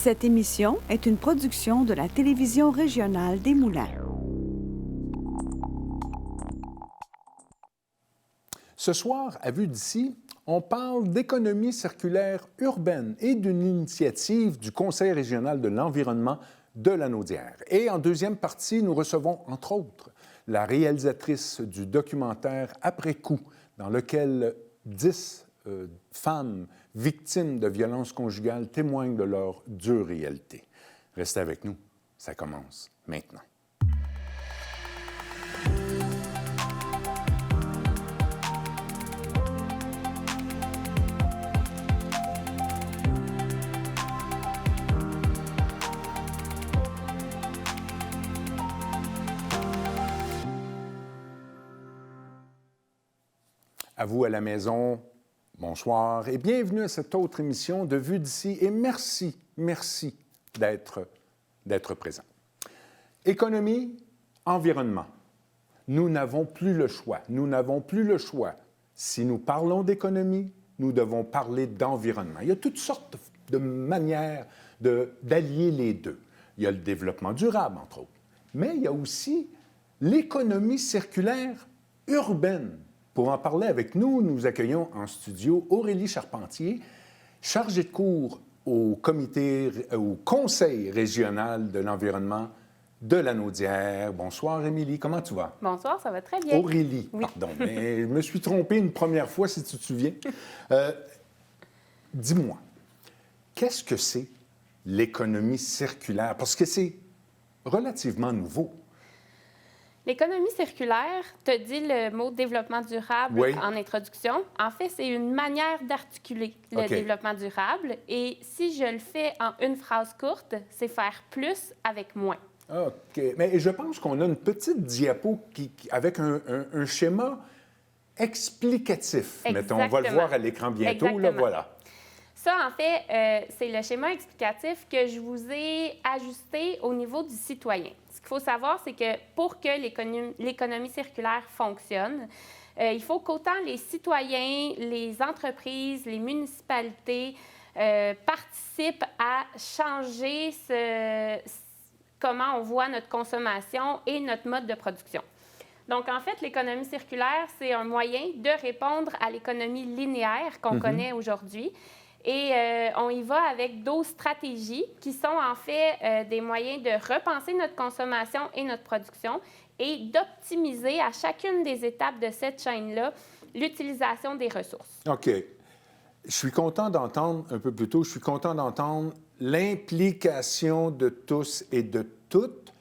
Cette émission est une production de la télévision régionale des Moulins. Ce soir, à Vue d'ici, on parle d'économie circulaire urbaine et d'une initiative du Conseil régional de l'environnement de Lanaudière. Et en deuxième partie, nous recevons, entre autres, la réalisatrice du documentaire Après coup, dans lequel 10 femmes victimes de violences conjugales témoignent de leur dure réalité. Restez avec nous, ça commence maintenant. À vous à la maison, bonsoir et bienvenue à cette autre émission de Vue d'ici et merci d'être présent. Économie, environnement. Nous n'avons plus le choix. Si nous parlons d'économie, nous devons parler d'environnement. Il y a toutes sortes de manières d'allier les deux. Il y a le développement durable, entre autres. Mais il y a aussi l'économie circulaire urbaine. Pour en parler avec nous, nous accueillons en studio Aurélie Charpentier, chargée de cours au Conseil régional de l'environnement de Lanaudière. Bonsoir, Émilie. Comment tu vas? Bonsoir, ça va très bien. Aurélie, oui. Pardon. Mais je me suis trompé une première fois, si tu te souviens. Dis-moi, qu'est-ce que c'est l'économie circulaire? Parce que c'est relativement nouveau. L'économie circulaire, te dit le mot développement durable en introduction. En fait, c'est une manière d'articuler le développement durable. Et si je le fais en une phrase courte, c'est faire plus avec moins. OK. Mais je pense qu'on a une petite diapo avec un schéma explicatif. Mettons, on va le voir à l'écran bientôt. Là, voilà. Ça, en fait, c'est le schéma explicatif que je vous ai ajusté au niveau du citoyen. Ce qu'il faut savoir, c'est que pour que l'économie circulaire fonctionne, il faut qu'autant les citoyens, les entreprises, les municipalités participent à changer comment on voit notre consommation et notre mode de production. Donc, en fait, l'économie circulaire, c'est un moyen de répondre à l'économie linéaire qu'on connaît aujourd'hui. Et on y va avec 12 stratégies qui sont en fait des moyens de repenser notre consommation et notre production et d'optimiser à chacune des étapes de cette chaîne-là l'utilisation des ressources. OK. Je suis content d'entendre, un peu plus tôt, l'implication de tous et de toutes,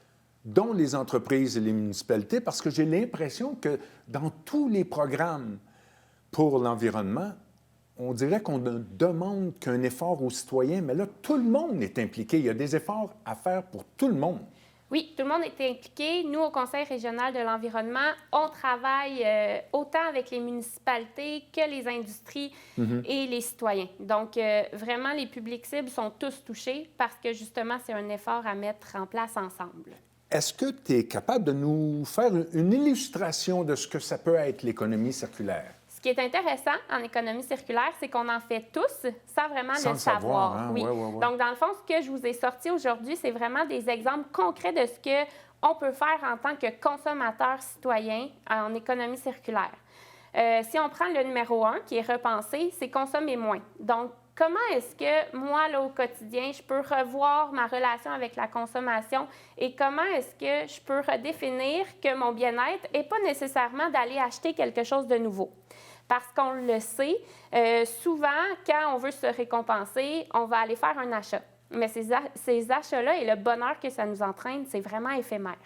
dont les entreprises et les municipalités, parce que j'ai l'impression que dans tous les programmes pour l'environnement, on dirait qu'on ne demande qu'un effort aux citoyens, mais là, tout le monde est impliqué. Il y a des efforts à faire pour tout le monde. Oui, tout le monde est impliqué. Nous, au Conseil régional de l'environnement, on travaille autant avec les municipalités que les industries et les citoyens. Donc, vraiment, les publics cibles sont tous touchés parce que, justement, c'est un effort à mettre en place ensemble. Est-ce que tu es capable de nous faire une illustration de ce que ça peut être l'économie circulaire? Ce qui est intéressant en économie circulaire, c'est qu'on en fait tous sans vraiment le savoir. Hein? Oui. Ouais. Donc, dans le fond, ce que je vous ai sorti aujourd'hui, c'est vraiment des exemples concrets de ce qu'on peut faire en tant que consommateur citoyen en économie circulaire. Si on prend le numéro 1, qui est repenser, c'est consommer moins. Donc, comment est-ce que moi, là, au quotidien, je peux revoir ma relation avec la consommation et comment est-ce que je peux redéfinir que mon bien-être n'est pas nécessairement d'aller acheter quelque chose de nouveau? Parce qu'on le sait, souvent, quand on veut se récompenser, on va aller faire un achat. Mais ces achats-là et le bonheur que ça nous entraîne, c'est vraiment éphémère.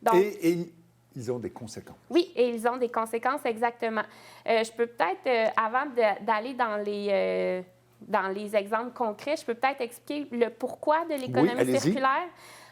Donc, et ils ont des conséquences. Oui, et ils ont des conséquences, exactement. Je peux peut-être, avant d'aller dans les exemples concrets, je peux peut-être expliquer le pourquoi de l'économie circulaire.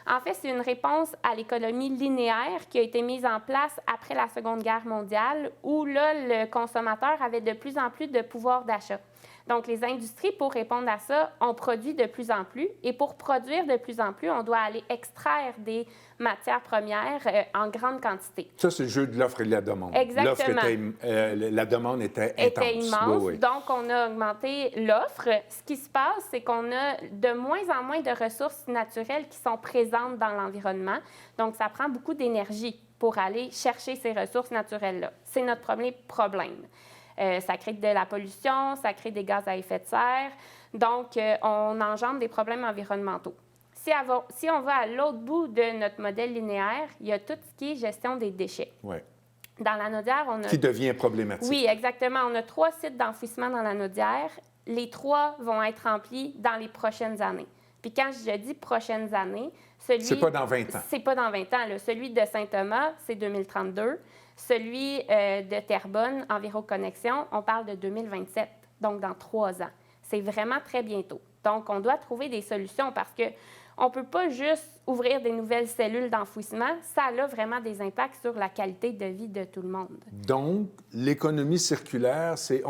En fait, c'est une réponse à l'économie linéaire qui a été mise en place après la Seconde Guerre mondiale, où là, le consommateur avait de plus en plus de pouvoir d'achat. Donc, les industries, pour répondre à ça, on produit de plus en plus. Et pour produire de plus en plus, on doit aller extraire des matières premières en grande quantité. Ça, c'est le jeu de l'offre et de la demande. Exactement. La demande était intense. Était immense. Oui, oui. Donc, on a augmenté l'offre. Ce qui se passe, c'est qu'on a de moins en moins de ressources naturelles qui sont présentes dans l'environnement. Donc, ça prend beaucoup d'énergie pour aller chercher ces ressources naturelles-là. C'est notre premier problème. Ça crée de la pollution, ça crée des gaz à effet de serre. Donc, on engendre des problèmes environnementaux. Si on va à l'autre bout de notre modèle linéaire, il y a tout ce qui est gestion des déchets. Oui. Dans la Naudière, on a... Qui devient problématique. Oui, exactement. On a 3 sites d'enfouissement dans la Naudière. Les 3 vont être remplis dans les prochaines années. Puis quand je dis prochaines années, celui... C'est pas dans 20 ans. C'est pas dans 20 ans. Là. Celui de Saint-Thomas, c'est 2032. Celui de Terrebonne, Enviroconnexion, on parle de 2027, donc dans 3 ans. C'est vraiment très bientôt. Donc, on doit trouver des solutions parce que on ne peut pas juste ouvrir des nouvelles cellules d'enfouissement. Ça a vraiment des impacts sur la qualité de vie de tout le monde. Donc, l'économie circulaire, c'est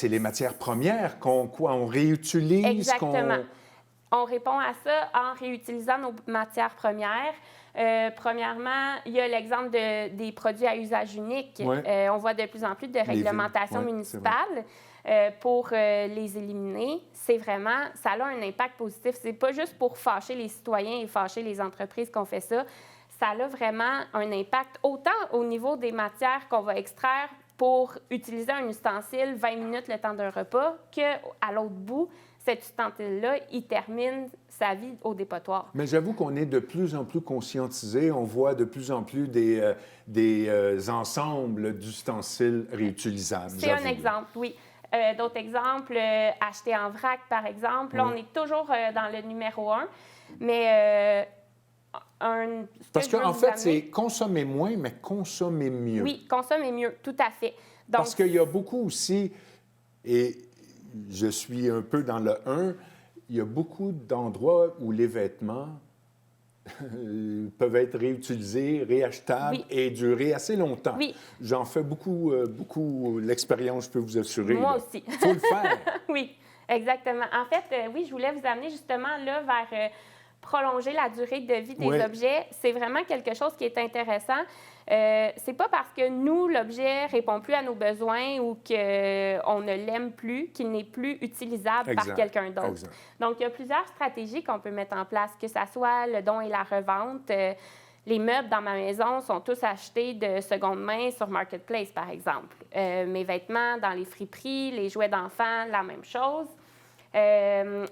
les matières premières qu'on réutilise. Exactement. On répond à ça en réutilisant nos matières premières. Premièrement, il y a l'exemple des produits à usage unique. Ouais. On voit de plus en plus de réglementations municipales pour les éliminer. C'est vraiment, ça a un impact positif. C'est pas juste pour fâcher les citoyens et fâcher les entreprises qu'on fait ça. Ça a vraiment un impact autant au niveau des matières qu'on va extraire pour utiliser un ustensile 20 minutes le temps d'un repas qu'à l'autre bout, cet ustensile-là, il termine sa vie au dépotoir. Mais j'avoue qu'on est de plus en plus conscientisé. On voit de plus en plus des ensembles d'ustensiles réutilisables. C'est un exemple, oui. D'autres exemples, acheter en vrac, par exemple. Là, on est toujours dans le numéro 1, mais... Parce qu'en fait, c'est consommer moins, mais consommer mieux. Oui, consommer mieux, tout à fait. Donc, parce qu'il y a beaucoup aussi, et je suis un peu dans le 1, il y a beaucoup d'endroits où les vêtements peuvent être réutilisés, réachetables et durer assez longtemps. Oui. J'en fais beaucoup l'expérience, je peux vous assurer. Moi aussi. Il faut le faire. Oui, exactement. En fait, oui, je voulais vous amener justement là vers... prolonger la durée de vie des objets, c'est vraiment quelque chose qui est intéressant. C'est pas parce que nous, l'objet répond plus à nos besoins ou qu'on ne l'aime plus qu'il n'est plus utilisable par quelqu'un d'autre. Donc, il y a plusieurs stratégies qu'on peut mettre en place, que ce soit le don et la revente. Les meubles dans ma maison sont tous achetés de seconde main sur Marketplace, par exemple. Mes vêtements dans les friperies, les jouets d'enfants, la même chose.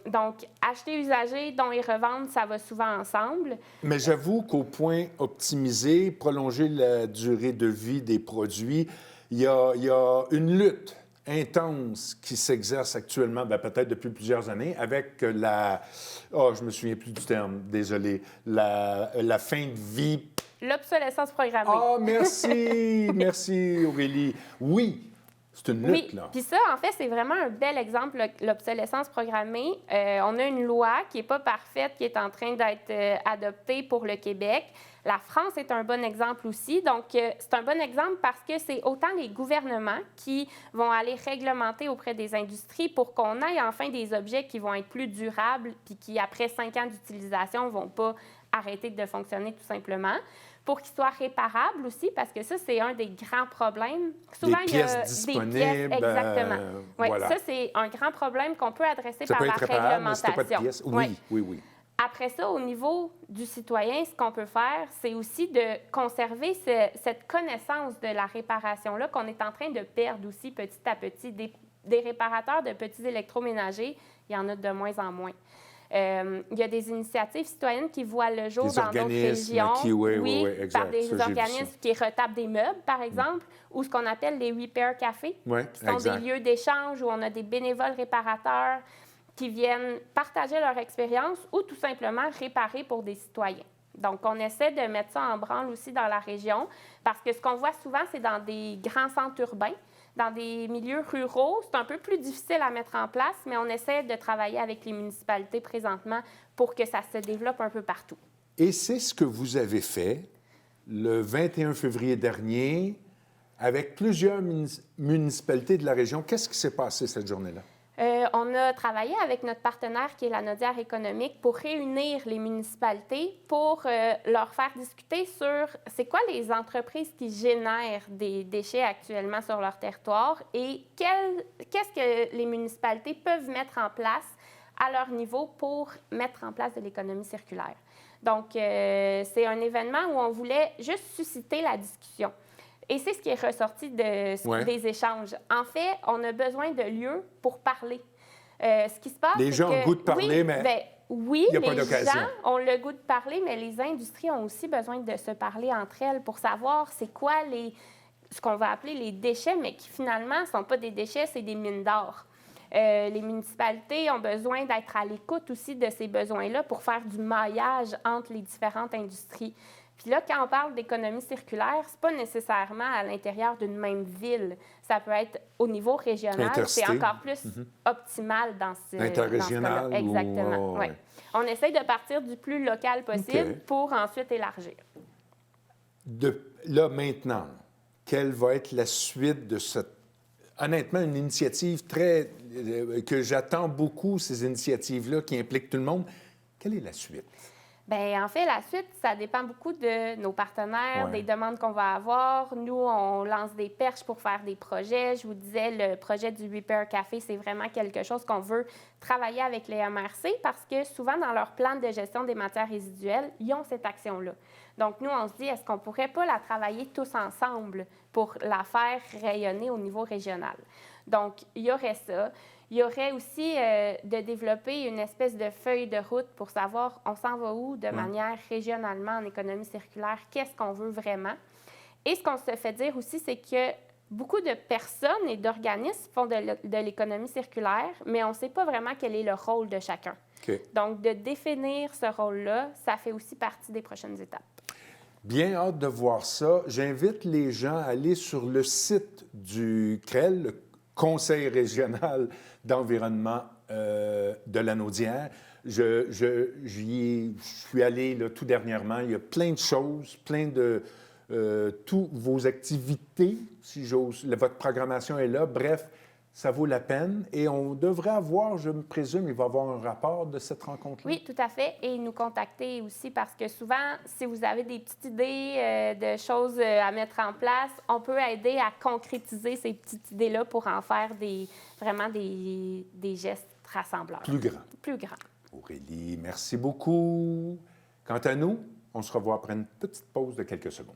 Donc, acheter usagé, don et revendre, ça va souvent ensemble. Mais j'avoue qu'au point optimiser, prolonger la durée de vie des produits, il y a une lutte intense qui s'exerce actuellement, peut-être depuis plusieurs années, avec je me souviens plus du terme, désolé, la fin de vie. L'obsolescence programmée. Ah, merci, merci Aurélie. Oui. C'est une lutte, là. Puis ça, en fait, c'est vraiment un bel exemple, l'obsolescence programmée. On a une loi qui n'est pas parfaite, qui est en train d'être adoptée pour le Québec. La France est un bon exemple aussi. Donc, c'est un bon exemple parce que c'est autant les gouvernements qui vont aller réglementer auprès des industries pour qu'on ait enfin des objets qui vont être plus durables puis qui, après 5 ans d'utilisation, ne vont pas arrêter de fonctionner tout simplement. Pour qu'ils soient réparables aussi, parce que ça, c'est un des grands problèmes. Souvent, il y a des pièces, exactement. Oui, voilà. Ça, c'est un grand problème qu'on peut adresser ça par peut la être réglementation. Mais pas de pièces. Oui. Après ça, au niveau du citoyen, ce qu'on peut faire, c'est aussi de conserver cette connaissance de la réparation-là qu'on est en train de perdre aussi petit à petit. Des réparateurs de petits électroménagers, il y en a de moins en moins. Il y a des initiatives citoyennes qui voient le jour dans d'autres régions. Par des organismes qui retapent des meubles, par exemple, ou ce qu'on appelle les repair cafés, qui sont des lieux d'échange où on a des bénévoles réparateurs qui viennent partager leur expérience ou tout simplement réparer pour des citoyens. Donc, on essaie de mettre ça en branle aussi dans la région parce que ce qu'on voit souvent, c'est dans des grands centres urbains. Dans des milieux ruraux, c'est un peu plus difficile à mettre en place, mais on essaie de travailler avec les municipalités présentement pour que ça se développe un peu partout. Et c'est ce que vous avez fait le 21 février dernier avec plusieurs municipalités de la région. Qu'est-ce qui s'est passé cette journée-là? On a travaillé avec notre partenaire qui est la Nodière économique pour réunir les municipalités pour leur faire discuter sur c'est quoi les entreprises qui génèrent des déchets actuellement sur leur territoire et qu'est-ce que les municipalités peuvent mettre en place à leur niveau pour mettre en place de l'économie circulaire. Donc, c'est un événement où on voulait juste susciter la discussion. Et c'est ce qui est ressorti des échanges. En fait, on a besoin de lieux pour parler. Ce qui se passe, les gens ont le goût de parler, oui, il n'y a pas d'occasion. Les gens ont le goût de parler, mais les industries ont aussi besoin de se parler entre elles pour savoir c'est quoi ce qu'on va appeler les déchets, mais qui finalement ne sont pas des déchets, c'est des mines d'or. Les municipalités ont besoin d'être à l'écoute aussi de ces besoins-là pour faire du maillage entre les différentes industries. Puis là, quand on parle d'économie circulaire, c'est pas nécessairement à l'intérieur d'une même ville. Ça peut être au niveau régional. C'est encore plus optimal dans ce interrégional. Dans ce cas-là. Exactement. Ouais. On essaye de partir du plus local possible pour ensuite élargir. Là, maintenant, quelle va être la suite de cette... Honnêtement, une initiative que j'attends beaucoup, ces initiatives-là qui impliquent tout le monde. Quelle est la suite? Bien, en fait, la suite, ça dépend beaucoup de nos partenaires, des demandes qu'on va avoir. Nous, on lance des perches pour faire des projets. Je vous disais, le projet du Repair Café, c'est vraiment quelque chose qu'on veut travailler avec les MRC parce que souvent, dans leur plan de gestion des matières résiduelles, ils ont cette action-là. Donc, nous, on se dit, est-ce qu'on ne pourrait pas la travailler tous ensemble pour la faire rayonner au niveau régional? Donc, il y aurait ça. Il y aurait aussi de développer une espèce de feuille de route pour savoir on s'en va où de manière régionalement en économie circulaire, qu'est-ce qu'on veut vraiment. Et ce qu'on se fait dire aussi, c'est que beaucoup de personnes et d'organismes font de l'économie circulaire, mais on ne sait pas vraiment quel est le rôle de chacun. Donc, de définir ce rôle-là, ça fait aussi partie des prochaines étapes. Bien hâte de voir ça. J'invite les gens à aller sur le site du CREL, le Conseil régional d'environnement de la Naudière. J'y suis allé là, tout dernièrement. Il y a plein de choses, plein de... toutes vos activités, si j'ose, votre programmation est là. Bref, ça vaut la peine. Et on devrait avoir, je me présume, il va y avoir un rapport de cette rencontre-là. Oui, tout à fait. Et nous contacter aussi parce que souvent, si vous avez des petites idées de choses à mettre en place, on peut aider à concrétiser ces petites idées-là pour en faire vraiment des gestes rassembleurs. Plus grands. Plus grands. Aurélie, merci beaucoup. Quant à nous, on se revoit après une petite pause de quelques secondes.